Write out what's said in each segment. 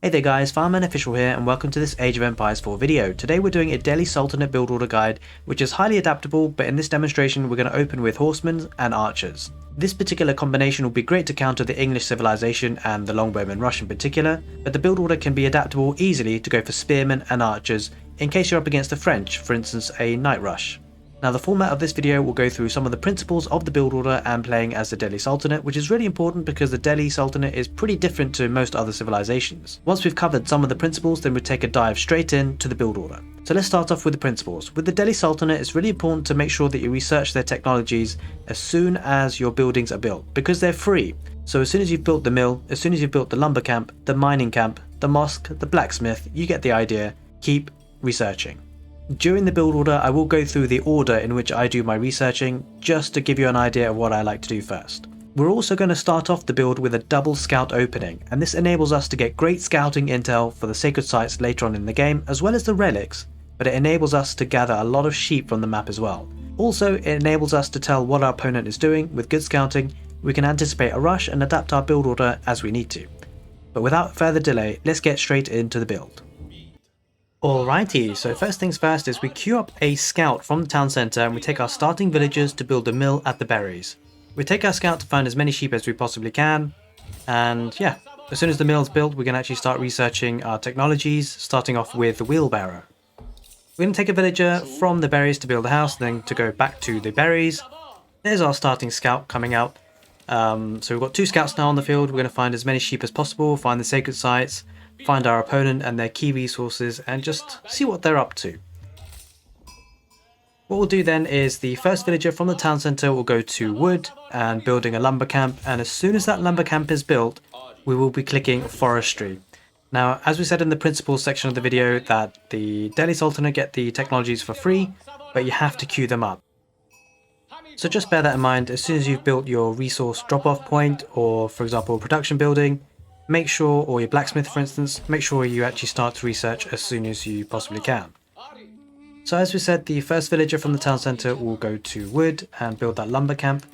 Hey there guys, Fireman Official here and welcome to this Age of Empires 4 video. Today we're doing a Delhi Sultanate build order guide which is highly adaptable, but in this demonstration we're going to open with horsemen and archers. This particular combination will be great to counter the English civilization and the longbowmen rush in particular, but the build order can be adaptable easily to go for spearmen and archers in case you're up against the French, for instance a night rush. Now the format of this video will go through some of the principles of the build order and playing as the Delhi Sultanate, which is really important because the Delhi Sultanate is pretty different to most other civilizations. Once we've covered some of the principles, then we'll take a dive straight in to the build order. So let's start off with the principles. With the Delhi Sultanate, it's really important to make sure that you research their technologies as soon as your buildings are built, because they're free. So as soon as you've built the mill, as soon as you've built the lumber camp, the mining camp, the mosque, the blacksmith, you get the idea, keep researching. During the build order, I will go through the order in which I do my researching, just to give you an idea of what I like to do first. We're also going to start off the build with a double scout opening, and this enables us to get great scouting intel for the sacred sites later on in the game, as well as the relics, but it enables us to gather a lot of sheep from the map as well. Also, it enables us to tell what our opponent is doing. With good scouting, we can anticipate a rush and adapt our build order as we need to. But without further delay, let's get straight into the build. Alrighty, so first things first is we queue up a scout from the town centre and we take our starting villagers to build a mill at the berries. We take our scout to find as many sheep as we possibly can, and yeah, as soon as the mill's built we can actually start researching our technologies, starting off with the wheelbarrow. We're going to take a villager from the berries to build a house, then to go back to the berries. There's our starting scout coming out. So we've got two scouts now on the field. We're going to find as many sheep as possible, find the sacred sites, find our opponent and their key resources, and just see what they're up to. What we'll do then is the first villager from the town centre will go to wood and building a lumber camp, and as soon as that lumber camp is built we will be clicking forestry. Now as we said in the principles section of the video that the Delhi Sultanate get the technologies for free, but you have to queue them up. So just bear that in mind. As soon as you've built your resource drop-off point, or for example a production building, make sure, or your blacksmith for instance, make sure you actually start to research as soon as you possibly can. So as we said, the first villager from the town centre will go to wood and build that lumber camp,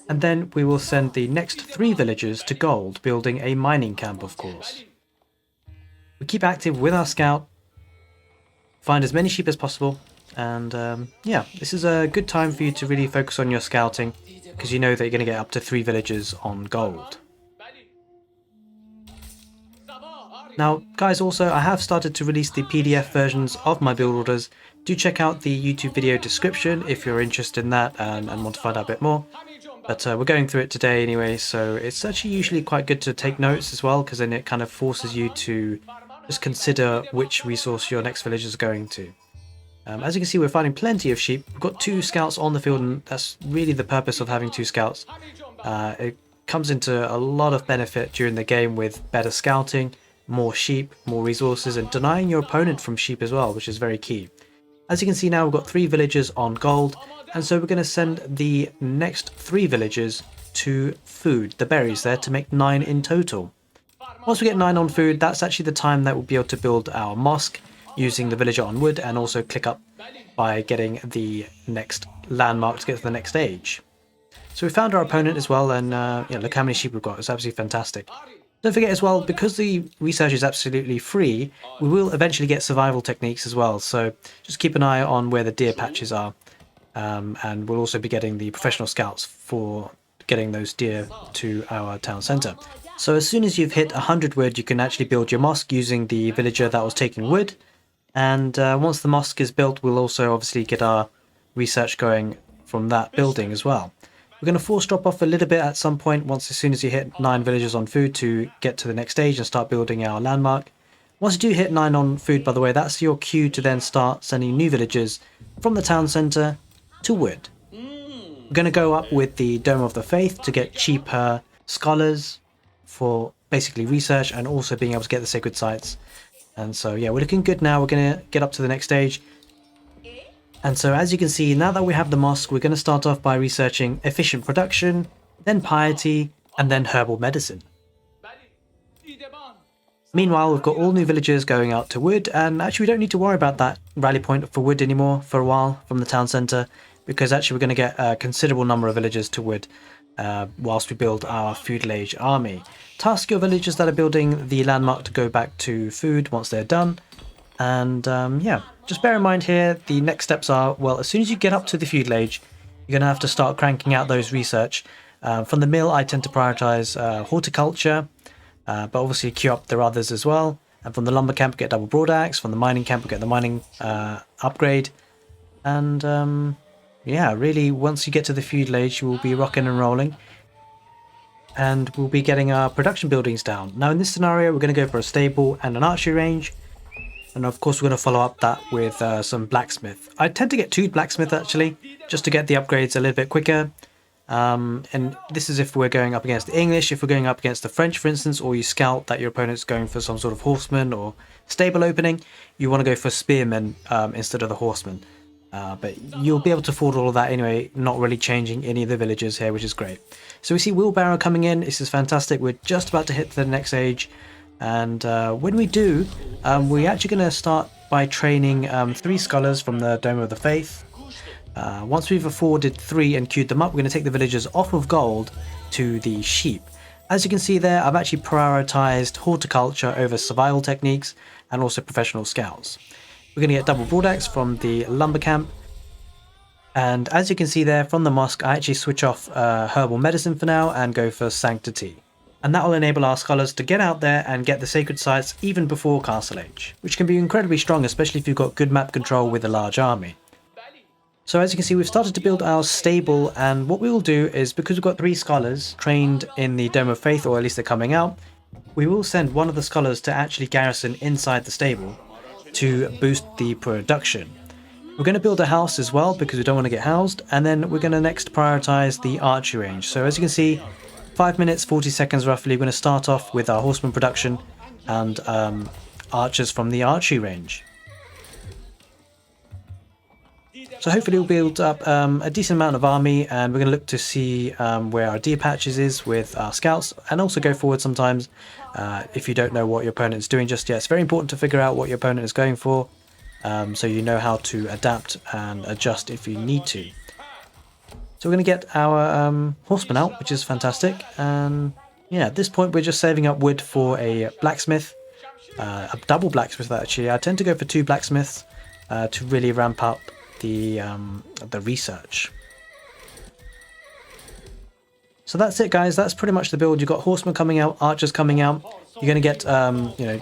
and then we will send the next 3 villagers to gold, building a mining camp of course. We keep active with our scout, find as many sheep as possible, and yeah, this is a good time for you to really focus on your scouting, because you know that you're going to get up to 3 villagers on gold. Now guys, also I have started to release the PDF versions of my build orders. Do check out the YouTube video description if you're interested in that and want to find out a bit more. But we're going through it today anyway, so it's actually usually quite good to take notes as well, because then it kind of forces you to just consider which resource your next village is going to. As you can see, we're finding plenty of sheep. We've got 2 scouts on the field, and that's really the purpose of having 2 scouts. It comes into a lot of benefit during the game with better scouting, more sheep, more resources, and denying your opponent from sheep as well, which is very key. As you can see now, we've got 3 villagers on gold, and so we're going to send the next 3 villagers to food, the berries there, to make 9 in total. Once we get 9 on food, that's actually the time that we'll be able to build our mosque using the villager on wood, and also click up by getting the next landmark to get to the next stage. So we found our opponent as well, and yeah, look how many sheep we've got. It's absolutely fantastic. Don't forget as well, because the research is absolutely free, we will eventually get survival techniques as well, so just keep an eye on where the deer patches are, and we'll also be getting the professional scouts for getting those deer to our town centre. So as soon as you've hit 100 wood, you can actually build your mosque using the villager that was taking wood, and once the mosque is built, we'll also obviously get our research going from that building as well. We're going to force drop off a little bit at some point, as soon as you hit 9 villagers on food, to get to the next stage and start building our landmark. Once you do hit 9 on food, by the way, that's your cue to then start sending new villagers from the town centre to wood. We're going to go up with the Dome of the Faith to get cheaper scholars for basically research and also being able to get the sacred sites. And so yeah, we're looking good now. We're going to get up to the next stage. And so as you can see, now that we have the mosque, we're going to start off by researching efficient production, then piety, and then herbal medicine. Meanwhile, we've got all new villagers going out to wood, and actually we don't need to worry about that rally point for wood anymore for a while from the town centre, because actually we're going to get a considerable number of villagers to wood. whilst we build our feudal age army. Task your villagers that are building the landmark to go back to food once they're done. And yeah, just bear in mind here, the next steps are, well, as soon as you get up to the feudal age, you're going to have to start cranking out those research. From the mill, I tend to prioritize horticulture, but obviously queue up the others as well. And from the lumber camp, get double broadaxe. From the mining camp, get the mining upgrade. And yeah, really, once you get to the feudal age, you will be rocking and rolling. And we'll be getting our production buildings down. Now in this scenario, we're going to go for a stable and an archery range. And of course, we're going to follow up that with some blacksmith. I tend to get 2 blacksmith actually, just to get the upgrades a little bit quicker. And this is if we're going up against the English. If we're going up against the French, for instance, or you scout that your opponent's going for some sort of horseman or stable opening, you want to go for spearmen instead of the horseman. But you'll be able to afford all of that anyway, not really changing any of the villagers here, which is great. So we see Wheelbarrow coming in. This is fantastic. We're just about to hit the next age. And when we do, we're actually going to start by training 3 scholars from the Dome of the Faith. Once we've afforded 3 and queued them up, we're going to take the villagers off of gold to the sheep. As you can see there, I've actually prioritized horticulture over survival techniques and also professional scouts. We're going to get double broadaxe from the lumber camp. And as you can see there, from the mosque, I actually switch off herbal medicine for now and go for sanctity. And that will enable our scholars to get out there and get the sacred sites even before Castle Age, which can be incredibly strong, especially if you've got good map control with a large army. So as you can see, we've started to build our stable, and what we will do is, because we've got 3 scholars trained in the Dome of Faith, or at least they're coming out, we will send one of the scholars to actually garrison inside the stable to boost the production. We're going to build a house as well because we don't want to get housed, and then we're going to next prioritize the archery range. So as you can see, 5 minutes 40 seconds roughly, we're going to start off with our horseman production and archers from the archery range. So hopefully we'll build up a decent amount of army, and we're going to look to see where our deer patches is with our scouts, and also go forward sometimes if you don't know what your opponent is doing just yet. It's very important to figure out what your opponent is going for, so you know how to adapt and adjust if you need to. So we're going to get our horsemen out, which is fantastic. And yeah, at this point we're just saving up wood for a blacksmith, a double blacksmith actually. I tend to go for 2 blacksmiths to really ramp up the research. So that's it, guys. That's pretty much the build. You've got horsemen coming out, archers coming out. You're going to get you know,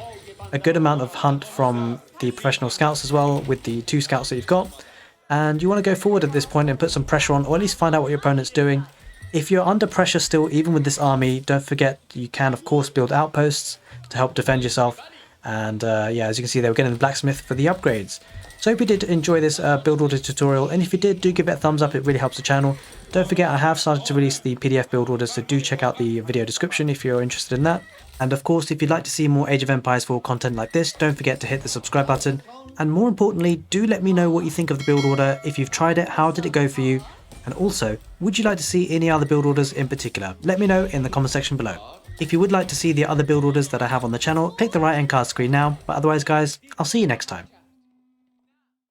a good amount of hunt from the professional scouts as well, with the 2 scouts that you've got. And you want to go forward at this point and put some pressure on, or at least find out what your opponent's doing. If you're under pressure still, even with this army, don't forget you can of course build outposts to help defend yourself. And yeah, as you can see, they were getting the blacksmith for the upgrades. So I hope you did enjoy this build order tutorial, and if you did, do give it a thumbs up. It really helps the channel. Don't forget, I have started to release the PDF build orders, so do check out the video description if you're interested in that. And of course, if you'd like to see more Age of Empires 4 content like this, don't forget to hit the subscribe button. And more importantly, do let me know what you think of the build order. If you've tried it, how did it go for you? And also, would you like to see any other build orders in particular? Let me know in the comment section below. If you would like to see the other build orders that I have on the channel, click the right hand card screen now. But otherwise guys, I'll see you next time.